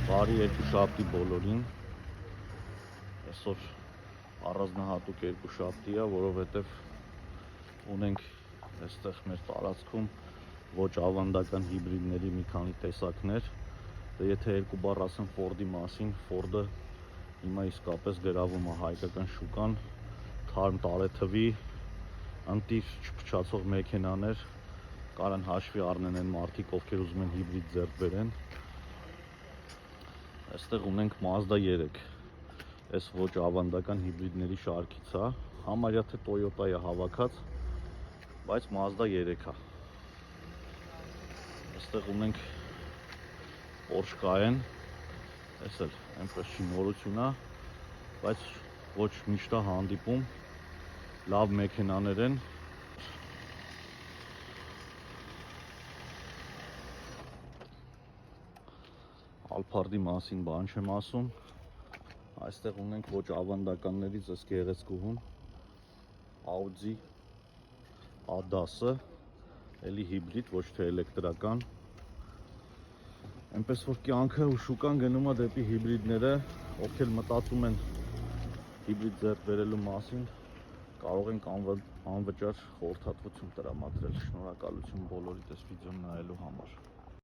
Բարի երկուշաբթի բոլորին։ Այսօր առանձնահատուկ երկուշաբթի է, որովհետև ունենք այստեղ մեր տարածքում ոչ ավանդական հիբրիդների մի քանի տեսակներ։ Դե եթե երկու բառ ասեմ Ford-ի մասին, Ford-ը հիմա իսկապես գրավում է հայկական շուկան, թարմ տարեթվի, ընտիր չփչացող մեքենաներ, կարան հաշվի առնեն այն մարդիկ, ովքեր ուզում են հիբրիդ ձեռք բերեն։ Այստեղ ունենք Mazda 3, այս ոչ ավանդական հիբրիդների շարքից է, համարյա թե Toyota է հավաքած, բայց Mazda 3 է։ Այստեղ ունենք Porsche Cayenne, այս էլ այնպես չի նորություն է, բայց ոչ միշտ է հանդիպում, լավ մեքենաներ են։ Alphard-ի մասին բան չեմ ասում, այստեղ ունենք ոչ ավանդականներից այս գեղեցկուհուն Audi A10-ը, էլի հիբրիդ, ոչ թե էլեկտրական։ Այնպես որ կյանքը ու շուկան գնում է դեպի հիբրիդները, ովքեր մտածում են հիբրիդ ձեռք բերելու մասին, կարող ենք անվճար խորհրդատվություն տրամադրել։ Շնորհակալություն բոլորիդ այս վիդեոն նայելու համար։